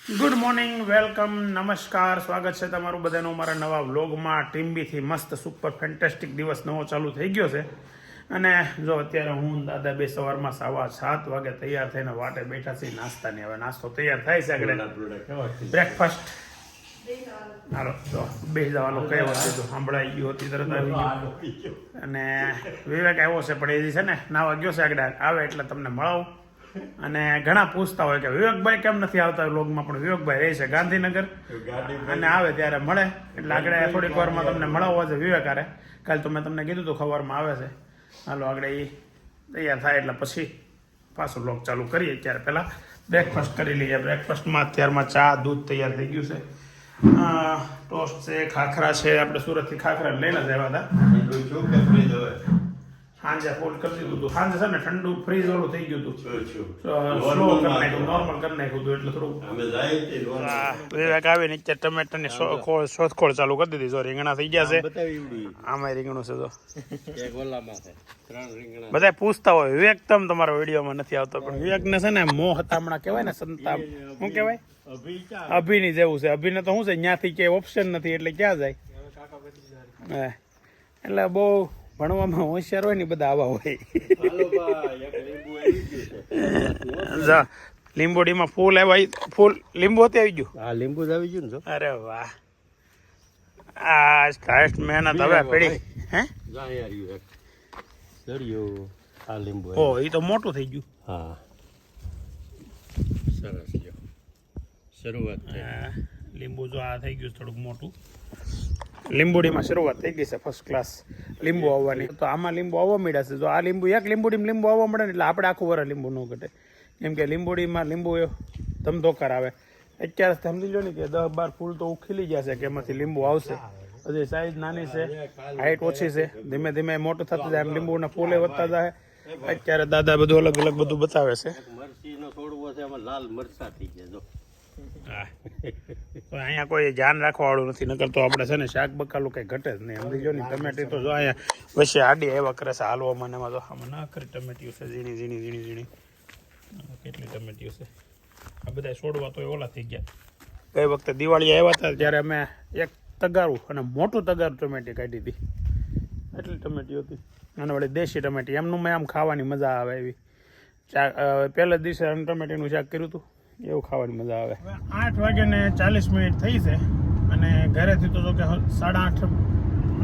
Good morning, welcome, નમસ્કાર, સ્વાગત છે તમારું બધાનું મારા નવા વ્લોગમાં. ટીમ્બીથી મસ્ત સુપર ફેન્ટેસ્ટિક દિવસ નવો ચાલુ થઈ ગયો છે. અને જો અત્યારે હું દાદા બે સવારમાં 7:15 વાગે તૈયાર થઈને વાટે બેઠા છીએ નાસ્તાની. હવે નાસ્તો તૈયાર થાય છે આગળ બ્રેકફાસ્ટ. હાલો તો બે જવાનું કઈ વસ્તુ સાંભળાઈ ગયું હતી તરત આવી ગયું. અને વિવેક આવ્યો છે પણ એ છે ને નાવા ગયો છે આગળ, આવે એટલે તમને મળાવું. અને ઘણા પૂછતા હોય કે વિવેકભાઈ કેમ નથી આવતા વ્લોગમાં, પણ વિવેકભાઈ રહે છે ગાંધીનગર અને આવે ત્યારે મળે એટલે આગળ થોડીક વારમાં તમને મળાવવા છે વિવેક આરે. કાલે તો મેં તમને કીધું હતું ખબરમાં આવે છે. હાલો આગળ એ તૈયાર થાય એટલે પછી પાછો વ્લોગ ચાલુ કરીએ. ત્યારે પહેલાં બ્રેકફાસ્ટ કરી લઈએ. બ્રેકફાસ્ટમાં અત્યારમાં ચા દૂધ તૈયાર થઈ ગયું છે, ટોસ્ટ છે, ખાખરા છે. આપણે સુરતથી ખાખરા લઈને જ આવ્યા હતા. સાંજે ફોલ્ડ કરી દીધું હતું. સાંજે છે ને ઠંડુ ફ્રીજ વાળું થઈ ગયું હતું, સ્લો કરી નાખ્યું, નોર્મલ કરી નાખ્યું હતું એટલે થોડું. વિવેક આવીને અત્યારે ટમેટાની શોધખોળ ચાલુ કરી દીધી. જો રીંગણા થઈ ગયા છે, આમાં રીંગણું છે. તો બધા પૂછતા હોય વિવેક તમ તમારા વિડીયોમાં નથી આવતો, પણ વિવેકને છે ને મોહ હતા હમણાં કહેવાય ને સંતાપ, શું કહેવાય, અભિની જેવું છે. અભિને તો શું છે ત્યાંથી ક્યાંય ઓપ્શન નથી એટલે ક્યાં જાય. એટલે બહુ ભણવામાં હોશિયાર હોય ને બધા આવા હોય. લીંબોડીમાં ફૂલ આવ્યા, ફૂલ લીંબુ હતી આવી ગયું. હા લીંબુ આવી ગયું ને. અરે વાહ, આ સ્ટાર્ટ મહેનત હવે પડી. હે આ લીંબુ ઓ એ તો મોટું થઈ ગયું. હા સરસ લ્યો, શરૂઆત લીંબુ જો આ થઈ ગયું થોડુંક મોટું. લીંબોડીમાં શરૂઆત થઈ ગઈ છે ફર્સ્ટ ક્લાસ લીંબુ આવવાની. તો આમાં લીંબુ આવવા મળ્યા છે. જો આ લીંબુ એક લીંબોડીમાં લીંબુ આવવા મળે ને એટલે આપણે આખું વરસ લીંબુ ન ઘટે. કેમ કે લીંબોડીમાં લીંબુ ધમધોકાર આવે. અત્યારે સમજી લો ને કે 10-12 ફૂલ તો ઉખીલી ગયા છે કે એમાંથી લીંબુ આવશે. હજી સાઈઝ નાની છે, હાઈટ ઓછી છે. ધીમે ધીમે મોટું થતું જાય એમ લીંબુના ફૂલે વધતા જાય. અત્યારે દાદા બધું અલગ અલગ બધું બતાવે છે. મરચીનો છોડવો છે, એમાં લાલ મરચા થઈ ગયા. હા તો અહીંયા કોઈ ધ્યાન રાખવા વાળું નથી. નકર તો આપણે છે ને શાક બકાલું કંઈ ઘટે જ નહીં. સમજી જો ને ટમેટી તો જો અહીંયા વચ્ચે આડી એવા કરે છે હાલવામાં ને એમાં. તો આમાં ના કરી ટમેટીઓ છે ઝીણી ઝીણી ઝીણી ઝીણી. કેટલી ટમેટીઓ છે. આ બધા છોડવા તો ઓલા થઈ ગયા. ગઈ વખતે દિવાળી આવ્યા હતા ત્યારે અમે એક તગારું અને મોટું તગારું ટમેટી કાઢી હતી. એટલી ટમેટી હતી. અને વળી દેશી ટમેટી એમનું મેં આમ ખાવાની મજા આવે એવી. પહેલા દિવસે ટમેટીનું શાક કર્યું હતું, એવું ખાવાની મજા આવે. 8:40 થઈ છે અને ઘરેથી તો જો કે 8:30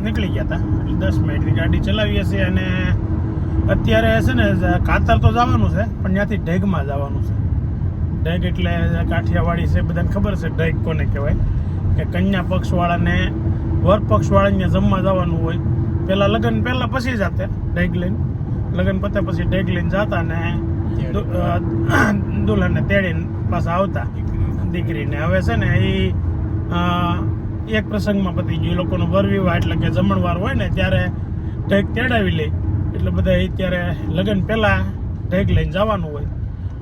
નીકળી ગયા હતા. એટલે 10 મિનિટની ગાડી ચલાવીએ છીએ. અને અત્યારે છે ને કાતર તો જવાનું છે પણ ત્યાંથી ઢેગમાં જવાનું છે. ઢેગ એટલે કાઠિયાવાડી છે, બધાને ખબર છે ઢેગ કોને કહેવાય. કે કન્યા પક્ષવાળાને વર પક્ષવાળાને જમવા જવાનું હોય. પહેલાં લગ્ન પહેલાં પછી જતા ઢેગ લઈને, લગ્ન પતે પછી ઢેગ લઈને જતા ને દુલ્હનને તેડીને પાછા આવતા દીકરીને. હવે છે ને એ એક પ્રસંગમાં પતી ગયું. એ લોકોનો વર વિવાહ એટલે કે જમણવાર હોય ને ત્યારે ઢેગ તેડાવી લે. એટલે બધા અત્યારે લગ્ન પહેલાં ઢેગ લઈને જવાનું હોય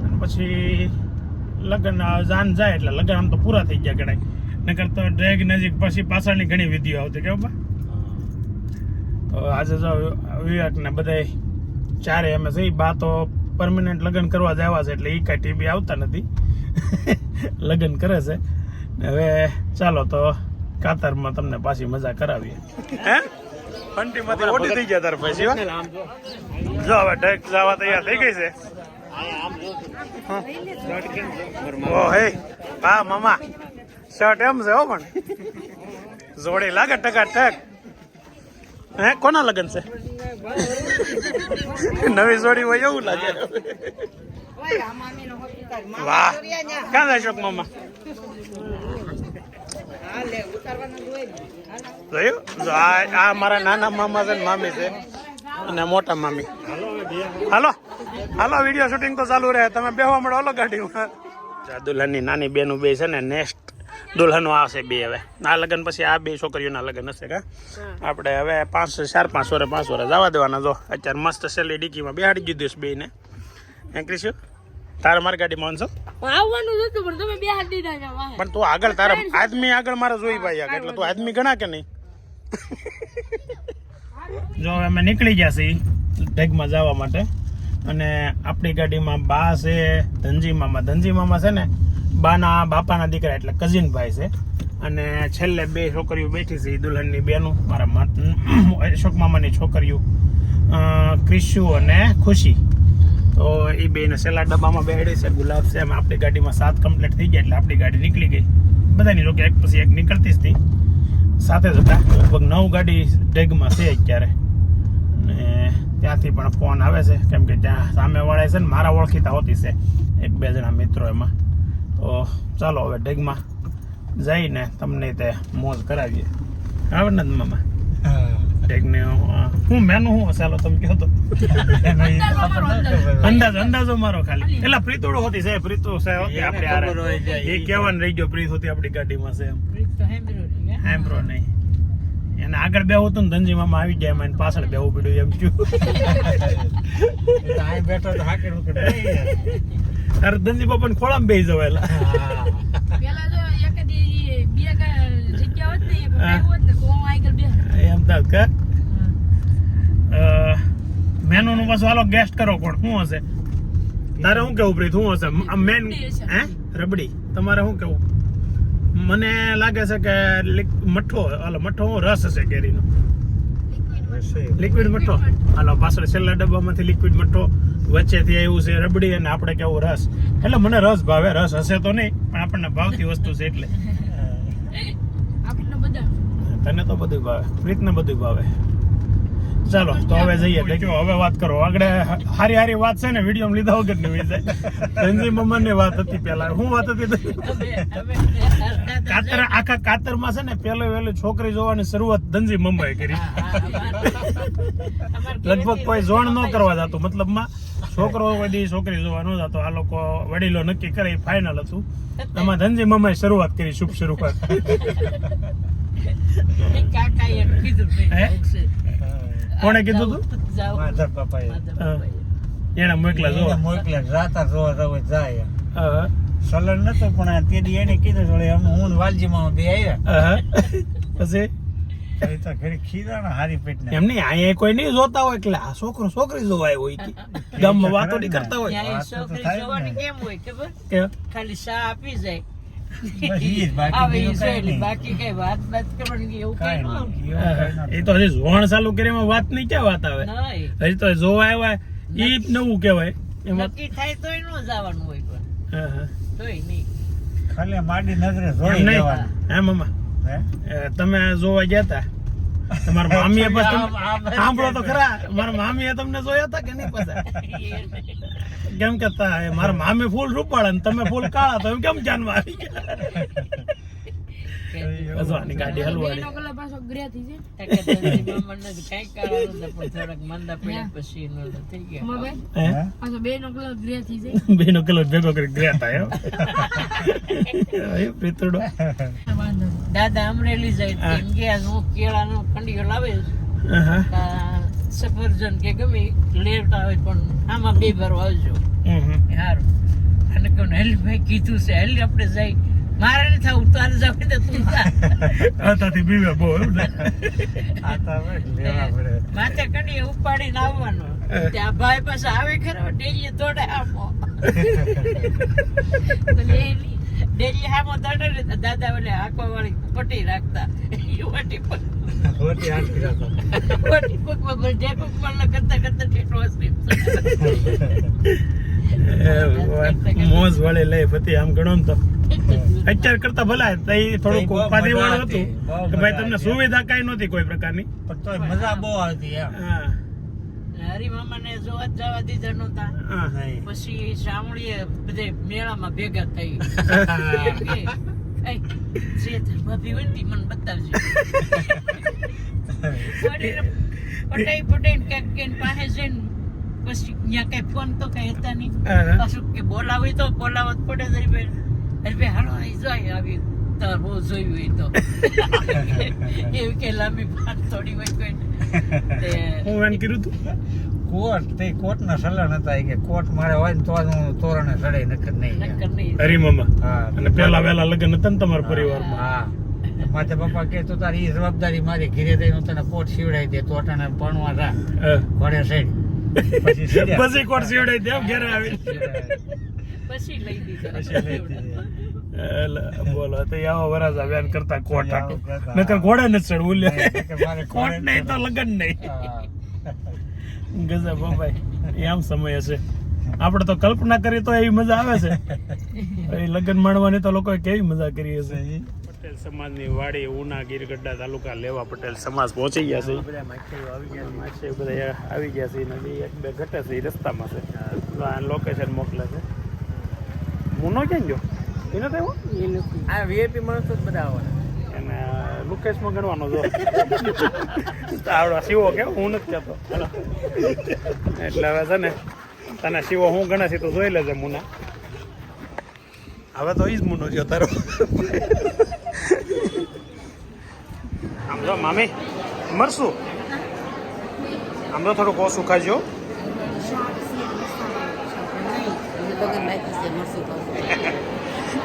અને પછી લગ્ન જાન જાય એટલે લગ્ન આમ તો પૂરા થઈ ગયા ગણાય. નકર તો ઢેગ નજીક પછી પાછળની ઘણી વિધિઓ આવતી કેવું. તો આજે જો વિવેકને બધા ચારે અમે જઈ બા તો પરમનન્ટ લગ્ન કરવા જ આવ્યા છે એટલે એ કાંઈ ટીવી આવતા નથી. લગ્ન કરે છે. હવે ચાલો તો કાતરમાં તમને પાછી મજા કરાવીએ. હે ફંટીમાંથી ઓડી થઈ ગયા તાર પછી. જો હવે ઢેક જવા તૈયાર થઈ ગઈ છે. ઓ હે હા મામા શર્ટ એમ છે હો, પણ જોડી લાગે ટકાટક. હે કોના લગ્ન છે? નવી જોડી હોય એવું લાગે. વાહ ક્યાં જાય શોક મામા? જોયું આ મારા નાના મામા છે ને મામી છે અને મોટા મામી. હાલો હાલો વિડીયો શૂટિંગ તો ચાલુ રહે, તમે બેહવા મળો. હાલો ગાડીમાં. દુલ્હનની નાની બેનું બે છે ને નેક્સ્ટ દુલ્હનો આવશે બે. હવે આ લગ્ન પછી આ બે છોકરીઓના લગ્ન હશે. કા આપણે હવે 4-5 વર્ષ જવા દેવાના. જો અત્યારે મસ્ત સેલી ડીકીમાં બેહાડી દીધું છે બેને. ક્રિશુ તારે મારી ગાડીમાં વાંચો આવવાનું હતું પણ તમે બેહાડી દીધા. પણ તું આગળ તારા આદમી આગળ મારે જોઈ ભાઈ આગળ, એટલે તું આદમી ગણા કે નહીં? જો અમે નીકળી ગયા છીએ ઢેગમાં જવા માટે. અને આપણી ગાડીમાં બા છે, ધનજી મામા છે ને બાના બાપાના દીકરા એટલે કઝિન ભાઈ છે. અને છેલ્લે 2 છોકરીઓ બેઠી છે, એ દુલ્હનની બેનું, મારા અશોક મામાની છોકરીઓ ક્રિશુ અને ખુશી. તો એ બેને છેલ્લા ડબ્બામાં બેહાડી છે. ગુલાબ છે. એમ આપણી ગાડીમાં 7 કમ્પ્લીટ થઈ ગયા એટલે આપણી ગાડી નીકળી ગઈ. બધાની લોકો એક પછી એક નીકળતી જ હતી, સાથે જ હતા. લગભગ 9 ગાડી ડેગમાં છે અત્યારે. અને ત્યાંથી પણ ફોન આવે છે, કેમ કે ત્યાં સામેવાળા છે ને મારા ઓળખીતા હોતી છે 1-2 જણા મિત્રો એમાં. તો ચાલો હવે ડેગમાં જઈને તમને તે મોજ કરાવીએ. આવે ને મામા ડેગને હું મેનું હું ચાલો તમે કહો તો. અંદાજો મારો ખાલી. એટલે પ્રીતુડો હોતી છે, પ્રીતુ છે હોતી આપણે હારે. એ કહેવાનું રહી ગયો, પ્રીત હોતી આપણી ગાડીમાં છે એમ. હેમ્બ્રો નહીં, એને આગળ બેહું હતું ને ધનજી મામા આવી જાય, એમાં પાછળ બેહવું પડ્યું એમ થયું. બેઠો તો હાકે અરે ધનજી બાપા ને ખોળામાં બેસી જવાયેલા. પેલા જો એકાદી બે જગ્યા હોત ને એ હોત ને તો આગળ બે એમ તાર કે મેનુ નું પાછું હાલો ગેસ્ટ કરો કોણ શું હશે તારે? શું કેવું પ્રીત? શું હશે મેન? હે રબડી? તમારે શું કેવું? મને લાગે છે કે મઠ્ઠો, હાલો મઠ્ઠો હું રસ હશે કેરીનો, લિક્વિડ મઠ્ઠો. હાલો પાછળ છેલ્લા ડબ્બામાંથી લિક્વિડ મઠ્ઠો, વચ્ચેથી આવ્યું છે રબડી, અને આપણે કેવું રસ. એટલે મને રસ ભાવે, રસ હશે તો નહીં પણ આપણને ભાવતી વસ્તુ છે એટલે. આપણને બધા તને તો બધું ભાવે, પ્રીતને બધું ભાવે. ચાલો તો હવે જઈએ. દેખો હવે વાત કરો. આગળ હારી વાત છે ને વિડીયો લીધા વગર ની જાય. ધનજી મમ્મા ની વાત હતી પેલા. શું વાત હતી? કાતર, આખા કાતરમાં છે ને વહેલી છોકરી જોવાની શરૂઆત ધનજી મમ્માએ કરી. લગભગ કોઈ જોણ ન કરવા જતું, મતલબમાં છોકરો વડી છોકરી જોવા ન જતો. આ લોકો વડીલો નક્કી કરે એ ફાઇનલ હતું. એમાં ધનજી મમ્માએ શરૂઆત કરી, શુભ શરૂઆત. કાકાએ કીધું કોણે કીધું તું? માધર પપ્પાએ એને મોકલા જો મોકલે રાતા જોવા જવું જાય. હા. સલન નતો પણ તેડી એને કીધું જોડે અમે હું વાલજી માં બે આવ્યા. પછી એ તો ઘરે ખીરાના હારી પેટને એમ નહીં, અહીંયા કોઈ નહીં જોતા હોય એટલે આ છોકરો છોકરી જોવા આવ્યો હોય કે ગામમાં વાતો નહીં કરતા હોય છોકરી જોવાની કેમ હોય ખબર? કે ખાલી શા આપી જાય બસ ઈ જ, બાકી આવે બીજું ઈ કાંઈ જોઈ નહીં. બાકી કઈ વાત કરવાની એવું કઈ કાંઈ ન નહીં. એવું કાંઈ એ તો હજી જોણ ચાલુ કરીમાં વાત નહીં, ક્યાં વાત આવે? નહીં. હજી તો જોવા આવ્યા ઈ નવું કહેવાય એમાં. નક્કી થાય તોય ન જવાનું હોય પણ હા, હા. તોય નહીં. ખાલી માડી નજરે એમ જોઈ નહીં. લેવાનું. હે મામા, હે? તમે જોવા ગયા તા? તમારા મામીએ પછી આમ સાંભળો તો ખરા, મારા મામીએ તમને જોયા હતા કે નહીં? પાછા કેમ કે મારા મામી ફૂલ રૂપાળા ને તમે ફૂલ કાળા, તો એમ કેમ જાનમાં આવી ગયા? હસવાની ગાડી હલવાડી. બેનો કલા પાછો ગ્રે થઈ જાય. મને કઈ કારણ નથી પણ થોડાક મંદા પડ્યા પછી નો થઈ ગયા. હે? પાછો બેનો કલર ગ્રે થઈ જાય. બેનો કલર ભેગો કરી ગયા તા એમ. એ પ્રીતુડો. દાદા અમરેલી જાય એમ ગયા હું કેળાનો ખંડીઓ લાવે હા. સફરજન કે ગમે લેવતા હોય પણ આમાં 2 ભરવા આવજો. સારું. અને કોણ હેલીભાઈ કીધું છે હેલી આપણે જાય. મારે નહીં થવું તારે જાવ તો તું જા. આતાથી બીવે બહુ એમ ને. આ તો હવે લેવા પડે. માથે કડીએ ઉપાડીને આવવાનું. ત્યાં ભાઈ પાસે આવે ખરો ડેલી દોડે આપો. ડેલી હામો દોડે ને દાદા ઓલે આંખવા વાળી પટ્ટી રાખતા. એ વટી પર રોટી હાથથી રાખો. વટી કુકમાં પર જે કુકમાં કરતા કરતા ઠેઠો હસી. મોજ વળે લઈ પછી આમ ગણો ને તો અત્યારે કરતા ભલા થોડુંક ઉપાધિ વાળું હતું કે ભાઈ તમને સુવિધા કઈ નહોતી કોઈ પ્રકારની. પણ તોય મજા બહુ આવતી એમ. હા. હરિમામાને જોવા જ જવા દીધા નહોતા. હા. નહીં. પછી શામળીએ બધે મેળામાં ભેગા થઈ. જે ભાભી હોય ને તી મને બતાવજો. પટાઈ ક્યાંક કે પાસે જઈને પછી ત્યાં કઈ ફોન તો કઈ હતા નહીં. પાછું કે બોલાવી તો બોલાવત પડે હરીભાઈ હાલો અહીં જાય આવી તાર બહુ જોયું હોય તો એવું કે લાંબી વાત થોડી હોય કોઈ હું એમ કીધું તું કોટના સલાહ નતા કે કોટ મારે હોય ને તો જ હું તોરણે ચડે નકર નહીં. નક્કર નહીં. હરીમામા. હા. અને પેલા વહેલા લગ્ન હતા ને તમારા પરિવારમાં? હા. માથે પપ્પા કે તું તારી ઈ જવાબદારી મારી ઘરે દઈ હું તને કોટ સીવડાવી દે તોટાને ભણવા જા હા. ઘોડે સઈડ પછી સીધા. પછી કોટ સીવડાઈ દે ઘરે આવી. પછી લઈ પછી લઈ દીધી. બોલો તો આવો વરાજા વ્યાન કરતા કોટા નકર ઘોડા નથી ચડવું લે કોટ નહીં તો લગન નહીં ગજબ હો ભાઈ એમ સમય હશે આપણે તો કલ્પના કરી તો એવી મજા આવે છે એ લગન માણવાની તો લોકોએ કેવી મજા કરી હશે પટેલ સમાજની વાડી ઉના ગીરગઢડા તાલુકા લેવા પટેલ સમાજ પહોંચી ગયા છે માછીઓ બધા આવી ગયા છે નદી એક બે ઘટે છે એ રસ્તામાં છે લોકેશન મોકલે છે મુનો ક્યાં ગયો એ નથી આવ્યો આ વીઆઈપી માણસો જ બધા આવવાના એને લુકેશમાં ગણવાનો જો આવડો શિવો કે હું નથી કહેતો એટલે હવે છે ને તને શિવો હું ગણે છે તો જોઈ લેજે મુના હવે તો ઈ જ મુનો છે તારો આમ જો મામી મરશું આમ તો થોડુંક ઓછું ખાજો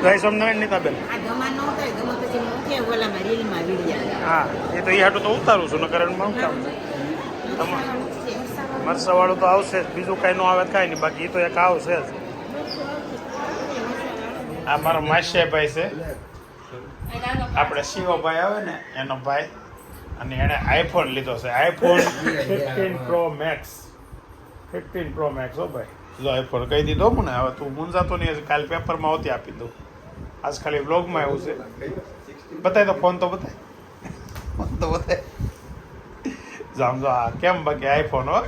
જય સોમનારાયણ નીતાબેન હા એ તો એ હાટું તો ઉતારું છું નકર હું કામ મરસાવાળું તો આવશે જ બીજું કાંઈ ન આવે કાંઈ નહીં બાકી એ તો એક આવશે જ આ મારો માસિયાભાઈ છે આપણે શિવભાઈ આવે ને એનો ભાઈ અને એણે આઈફોન લીધો છે iPhone 15 Pro Max 15 Pro Max હો ભાઈ જો આઈફોન કહી દીધો મને હવે તું મૂંઝાતો નહીં કાલે પેપરમાં હોતી આપી દઉં આજ ખાલી બ્લોગમાં એવું છે બતાય તો ફોન તો બતાય જામ જો આ કેમ બાકી આઈફોન હો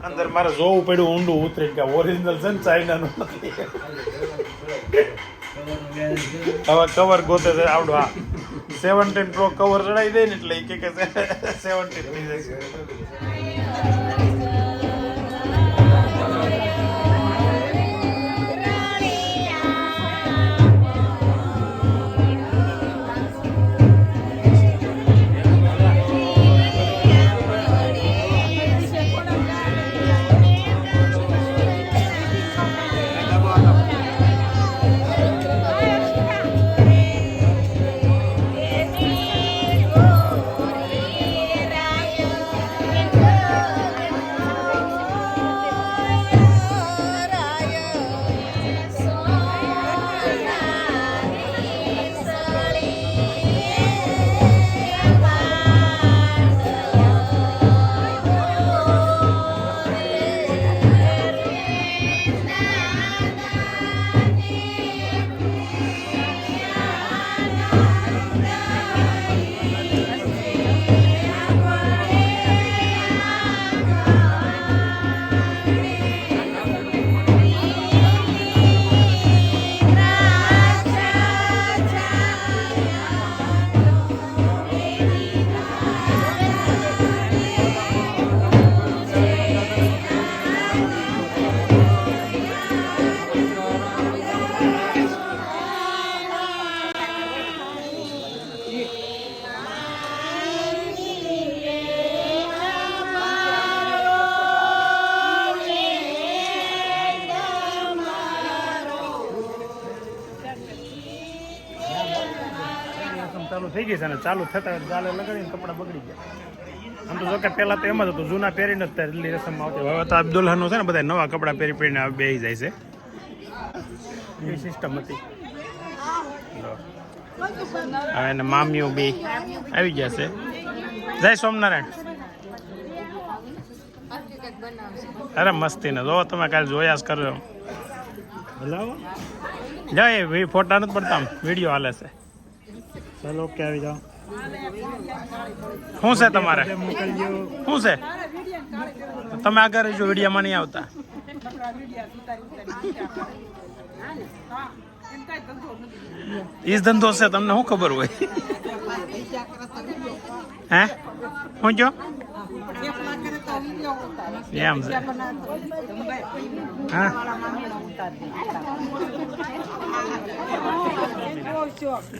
અંદર મારે જોવું પડ્યું ઊંડું ઉતરી કે ઓરિજિનલ છે ને ચાઇનાનું નથી હવે કવર ગોતે છે આવડું હા 17 પ્રો કવર ચડાવી દે ને એટલે એ કે 17 થઈ જશે ચાલુ થઈ ગઈ છે ને ચાલુ થતા ચાલે લગાડીને કપડાં બગડી ગયા આમ તો જો કે પહેલાં તો એમ જ હતું જૂના પહેરીને જ એટલી રસમમાં આવતી હવે તો દુલ્હનો છે ને બધા નવા કપડાં પહેરીને બેસી જાય છે એ સિસ્ટમ હતી હવે એને મામીઓ બી આવી ગયા છે જય સોમનારાયણ અરે મસ્તી ને જો તમે કાલે જોયા જ કરજો જાય ફોટા નથી પડતા વિડીયો હાલે છે ચાલો ઓકે આવી જાઓ શું છે તમારે શું છે તમે આગળ જો વિડીયોમાં નહીં આવતા એ જ ધંધો છે તમને શું ખબર હોય હે શું જો એમ છે હા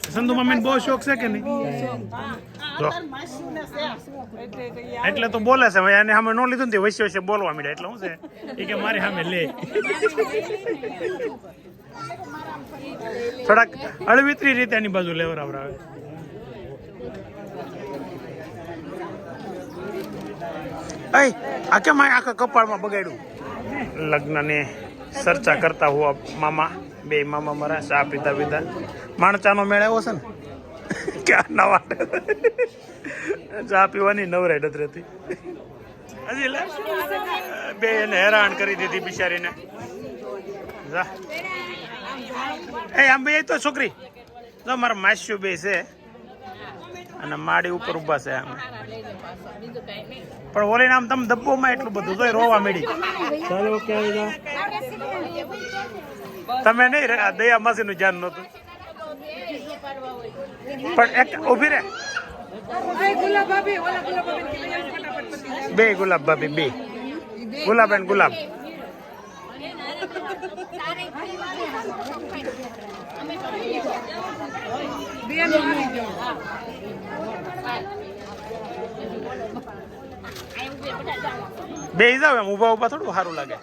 સંધુ મમ્મીને બહુ શોખ છે કે નહીં એટલે તો બોલે છે ભાઈ એને સામે ન લીધું ને વૈશ્ય વૈશ્ય બોલવા માંડ્યા એટલે શું છે એ કે મારી સામે લે થોડાક અળવિતરી રીતે એની બાજુ લેવરાવરાવે આ કેમ આખા કપાળમાં બગાડ્યું લગ્નની ચર્ચા કરતા હુઆ મામા બે મામા મારા ચા પીતા પીતા માણચાનો મેળ આવ્યો છે ને ક્યાં નવા ચા પીવાની નવરાઈ નથી રહેતી હજી લે બે એને હેરાન કરી દીધી બિચારીને જા એ આમ બે તો છોકરી જો મારા માસ્યું બે છે અને માડી ઉપર ઊભા છે આમ પણ ઓલીને આમ તમે ડબ્બોમાં એટલું બધું તો રોવા મળી ચાલો ઓકે આવી જાઓ તમે નહીં દયા માસી નું ધ્યાન નતું પણ એક ઉભી રે બે ગુલાબ ભાભી બે ગુલાબ એન્ડ ગુલાબ બે જાવ એમ ઉભા ઉભા થોડું સારું લાગે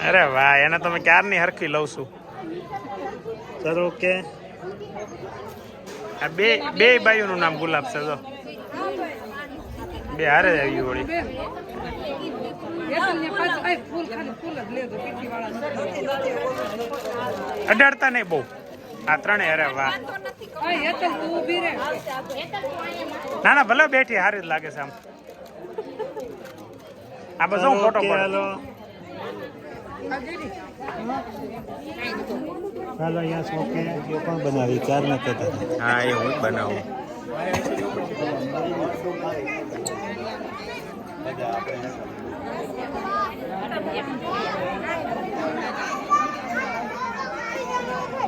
અરે વાહ એને તમે ક્યારની હરખી લઉં છું સર ઓકે આ બે બે બાઈઓનું નામ ગુલાબ છે જો બે હારે આવી વળી અડાડતા નહીં બહુ આ ત્રણે અરે વાહ ના ના ભલે બેઠી હારી જ લાગે છે આમ આ બસ હું ફોટો પડેલો હાલો અહીંયા શોકે જે પણ બનાવી ચાર ના કહેતા હા એ હું જ બનાવું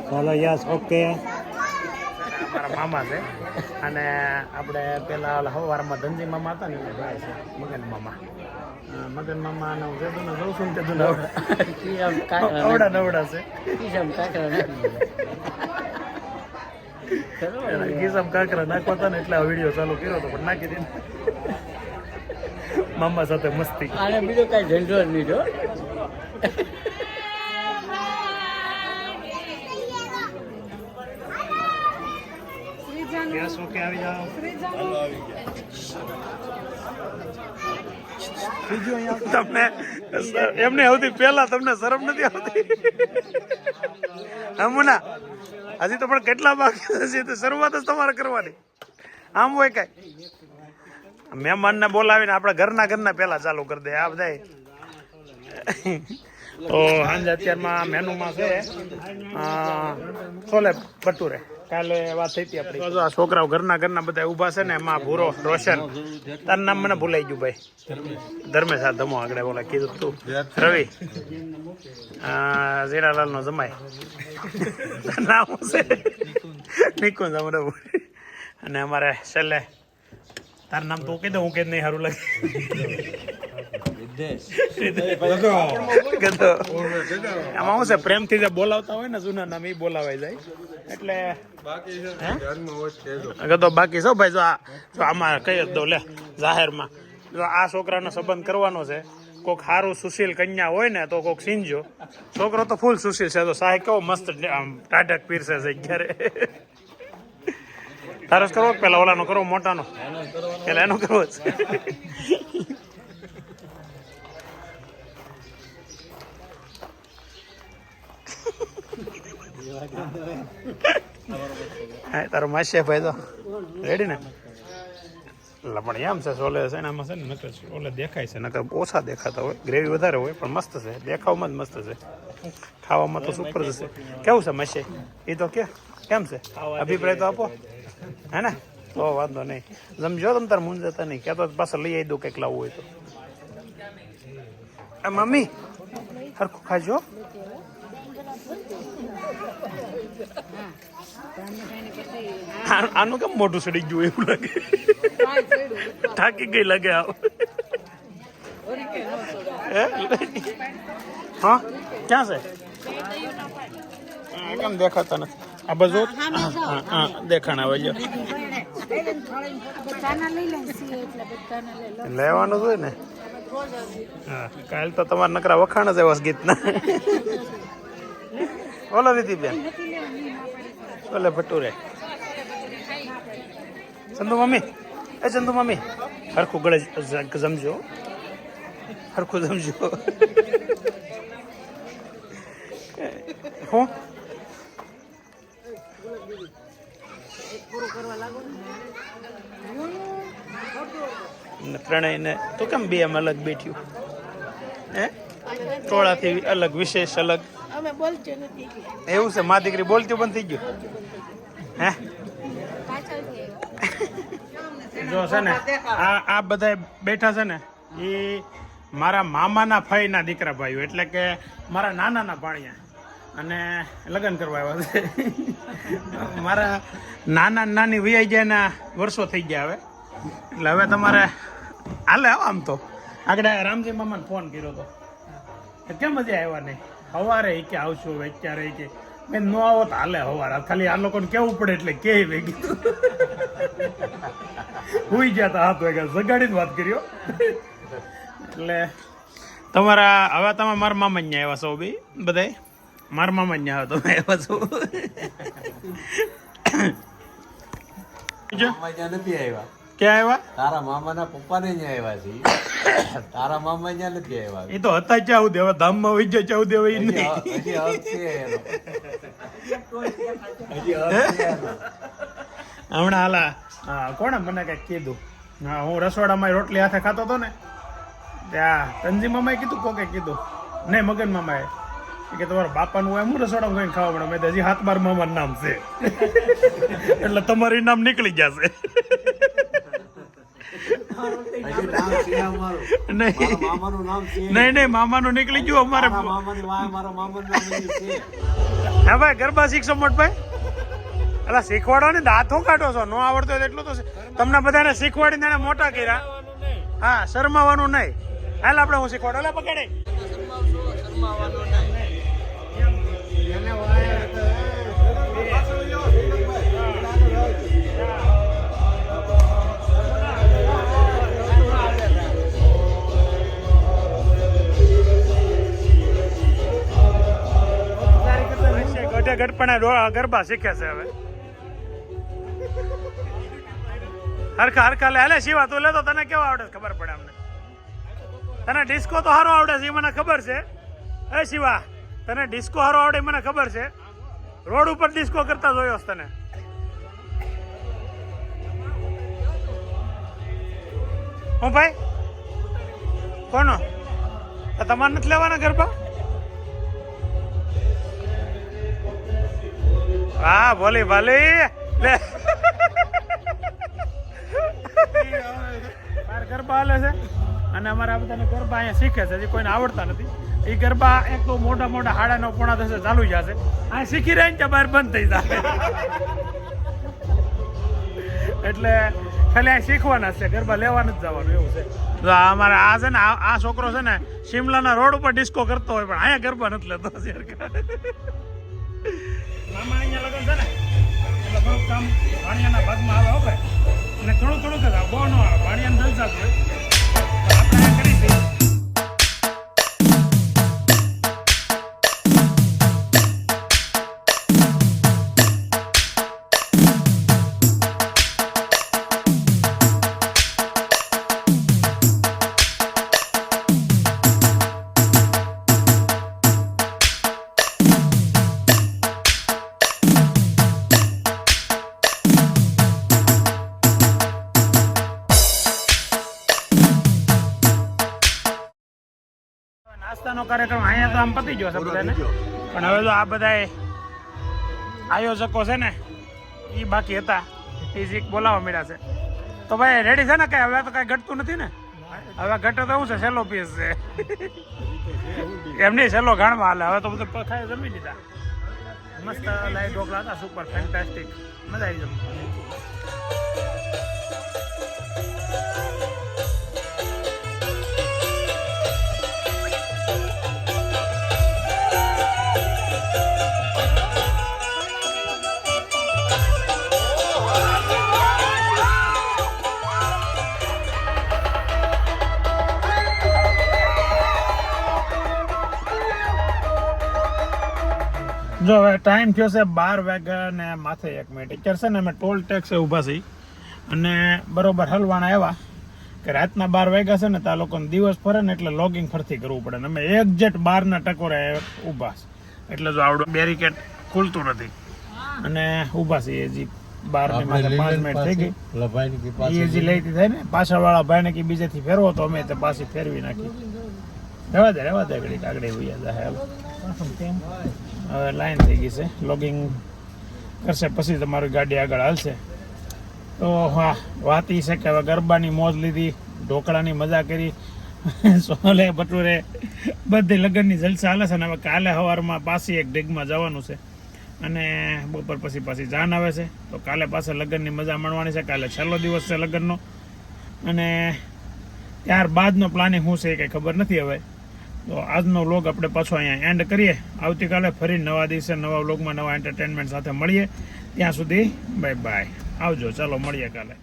ચાલો યસ ઓકે મારા મામા છે અને આપણે પેલા સવારમાં ધનજી મામા હતા ને એટલે ભાઈ છે મગન મામા મગન મામા અને હું જેદું જઉં છું ને તેદું અવડા નવડા છે ગીસમ કાંકરા નાખવા હતા ને એટલે આ વિડીયો ચાલુ કર્યો હતો પણ નાખી દીધો મામા સાથે મસ્તી આને બીજો કઈ ધંધો જ નહીં જો યસ ઓકે આવી જાઓ તમને એમને સૌથી પહેલા તમને શરમ નથી આવતી હમુના હજી તો પણ કેટલા બાકી હશે તો શરૂઆત જ તમારે કરવાની આમ હોય કઈ મહેમાનને બોલાવીને આપણે ઘરના પહેલા ચાલુ કરી દે આ બધા તો સાંજે અત્યારમાં મેનુમાં છે છોલે ભટુરે કાલે વાત થઈ હતી આપણી જો આ છોકરાઓ ઘરના બધા ઊભા છે ને એમાં ભૂરો રોશન તારું નામ મને ભૂલાઈ ગયું ભાઈ ધર્મેશ આ ધમો આગળ બોલા કીધું તું રવિ ઝીરાલાલ નો જમાય નામ છે નિકુંજ અમરાપુર અને અમારે છેલ્લે તારું નામ તું કીધું હું કે નહીં સારું લાગે આમાં શું છે પ્રેમથી જે બોલાવતા હોય ને જૂના નામ એ બોલાવાઈ જાય એટલે ગતો બાકી છો ભાઈ જો આમાં કહી જ દઉં લે જાહેરમાં જો આ છોકરાનો સંબંધ કરવાનો છે કોઈક સારું સુશીલ કન્યા હોય ને તો કોઈક સીનજો છોકરો તો ફૂલ સુશીલ છે તો સાહેબ કેવો મસ્ત ટાઢક પીરસે છે ક્યારે તારસ કરવો પેલા ઓલાનો કરવો મોટાનો પેલા એનો કરવો જ હા તારો માસી ભાઈ તો રેડી ને એટલે પણ એમ છે સોલે છે ને આમાં છે ને નકર ઓલે દેખાય છે નકર ઓછા દેખાતા હોય ગ્રેવી વધારે હોય પણ મસ્ત છે દેખાવમાં જ મસ્ત છે ખાવામાં તો સુપર જ છે કેવું છે માસી એ તો કેમ છે અભિપ્રાય તો આપો હે ને તો વાંધો નહીં સમજો તમે તાર મૂંઝાતા નહીં ક્યાં તો પાછા લઈ આવી દઉં કંઈક લાવવું હોય તો મમ્મી હરખું ખાજો આનું કેમ મોટું સડી ગયું એવું લાગે થાકી ગઈ લાગે આવ હા ક્યાં છે કેમ દેખાતા નથી આ બાજુ હા દેખાણ આવે છે લેવાનું હોય ને હા કાલ તો તમારા નકરા વખાણ જ એવા ગીતના ઓલો દીધી બેન ઓલે ભટુરે ચંદુ મમ્મી હરખું ગળે જમજો હરખું જમજો હું ત્રણેયને તો કેમ બે એમ અલગ બેઠ્યું હે ટોળાથી અલગ વિશેષ અલગ એવું છે મા દીકરી બોલતી બંધ થઈ ગયું હે જો છે ને આ બધા બેઠા છે ને એ મારા મામાના ફઈના દીકરા ભાઈઓ એટલે કે મારા નાનાના ભાણિયા અને લગ્ન કરવા આવ્યા છે મારા નાની વિયાઈ ગયા વર્ષો થઈ ગયા હવે એટલે હવે તમારે હાલે આમ તો આગળ રામજી મામાને ફોન કર્યો હતો કેમ મજા આવ્યા નહીં સવારે કે આવશું અત્યારે કે મેં ન આવો તો હાલે સવારે ખાલી આ લોકોને કેવું પડે એટલે કે ભેગી હુઈ ગયા હતા હાથ વાગ્યા સગાડી વાત કર્યો એટલે તમારા હવે તમે મારા મામા ન્યા આવ્યા છો બી બધા મારા મામા ન્યા આવ્યો તમે આવ્યા છો નથી આવ્યા ક્યાં આવ્યા તારા મામાના પપ્પાને ત્યાં આવ્યા છે તારા મામા ત્યાં નથી આવ્યા એ તો હતા ચાઉ દેવા ધામમાં વહી જાય ચાઉ દેવા એ નહીં હજી હક છે એનો. હમણાં હાલા હા કોણે મને કંઈક કીધું હા હું રસોડામાં રોટલી હાથે ખાતો હતો ને ત્યાં તંજી મામાએ કીધું કોકે કીધું નહીં મગન મામાએ કે તમારા બાપાનું હોય હું રસોડામાં ગઈને ખાવા મળે મેં તો હજી હાથ બાર મામાનું નામ છે એટલે તમારું નામ નીકળી જશે હજી નામ છે અમારું. મારા મામાનું નામ છે. નહીં મામાનું નીકળી ગયું અમારે મારા મામાની વાય મારા મામાનું નામ હજી છે. હા ભાઈ ગરબા શીખશો મોટભાઈ એટલે શીખવાડો ને દાંત હું કાઢો છો નો આવડતો હોય તો એટલું તો તમને બધાને શીખવાડીને એને મોટા કર્યા હા શરમાવાનું નહીં હાલ આપણે હું શીખવાડો એટલે પકડે ગઢપણા ગરબા શીખે છે હવે હરખા લે હાલે શિવા તું લેતો તને કેવા આવડે ખબર પડે અમને તને ડિસ્કો તો સારો આવડે છે એ મને ખબર છે એ શિવા તને ડિસ્કો સારો આવડે મને ખબર છે રોડ ઉપર ડિસ્કો કરતા જોયો છે તને હું ભાઈ કોનો તમારે નથી લેવાના ગરબા હા ભોલી ભાલી લે ગરબા હાલે છે અને અમારા બધાને ગરબા અહીંયા શીખે છે હજી કોઈને આવડતા નથી એ ગરબા એક તો મોટા 9:30 ચાલુ જશે આ શીખી રહે ને બહાર બંધ થઈ જાય એટલે ખાલી આ શીખવાના છે ગરબા લેવાનું જ જવાનું એવું છે તો અમારે આ છે ને આ છોકરો છે ને શિમલાના રોડ ઉપર ડિસ્કો કરતો હોય પણ અહીંયા ગરબા નથી લેતો મામા અહીંયા લગન છે ને એટલે થોડુંક કામ ભાણિયાના ભાગમાં આવે હવે અને થોડું જ આવે બહુ ન આવે ભાણિયાને જલસા જ હોય તો આપણે આ કરી દઈએ નાસ્તાનો કાર્યક્રમ અહીંયા તો આમ પતી ગયો છે બધાને પણ હવે તો આ બધા આયોજકો છે ને એ બાકી હતા એ શીખ બોલાવવા મળ્યા છે તો ભાઈ રેડી છે ને કઈ હવે તો કઈ ઘટતું નથી ને હવે ઘટે તો શું છે સેલો પીસ છે એમની સેલો ઘાણમાં હાલે હવે તો બધું ખાઈ જમી લીધા મસ્ત લાઈવ ઢોકળા હતા સુપર ફેન્ટાસ્ટિક મજા આવી જમી જો હવે ટાઈમ થયો છે 12 વાગ્યા ને માથે 1 મિનિટ અત્યારે છે ને અમે ટોલ ટેક્સે ઊભા છીએ અને બરોબર હલવાના આવ્યા કે રાતના 12 વાગ્યા છે ને તો આ લોકોને દિવસ ફરે ને એટલે લોગિંગ ફરતી કરવું પડે ને અમે એક્ઝેક્ટ 12 ટકોરે ઊભા છે એટલે જો આવડું બેરિકેડ ખુલતું નથી અને ઊભા છીએ હજી 12 ને 5 મિનિટ થઈ ગઈ. લભાઈ ની એ હજી લઈતી થાય ને પાછળવાળા ભાઈને કે બીજેથી ફેરવો તો અમે તો પાછી ફેરવી નાખી. રહેવા દે ઘડીક આગળ વયા જાય. હાલો હવે લાઈન થઈ ગઈ છે, લોગિંગ કરશે પછી તમારી ગાડી આગળ હાલશે. તો હા, વાત એ છે કે હવે ગરબાની મોજ લીધી, ઢોકળાની મજા કરી, સોલે ભટુરે બધી લગ્નની જલસા હાલે છે. ને હવે કાલે સવારમાં પાછી એક ડિગમાં જવાનું છે અને બપોર પછી પાછી જાન આવે છે. તો કાલે પાછા લગ્નની મજા માણવાની છે. કાલે છેલ્લો દિવસ છે લગ્નનો અને ત્યારબાદનો પ્લાનિંગ શું છે એ કંઈ ખબર નથી હવે. તો આજનો વ્લોગ આપણે પાછો અહીંયા એન્ડ કરીએ. આવતીકાલે ફરી નવા દિવસે નવા વ્લોગમાં નવા એન્ટરટેનમેન્ટ સાથે મળીએ. ત્યાં સુધી બાય બાય, આવજો. ચાલો મળીએ કાલે.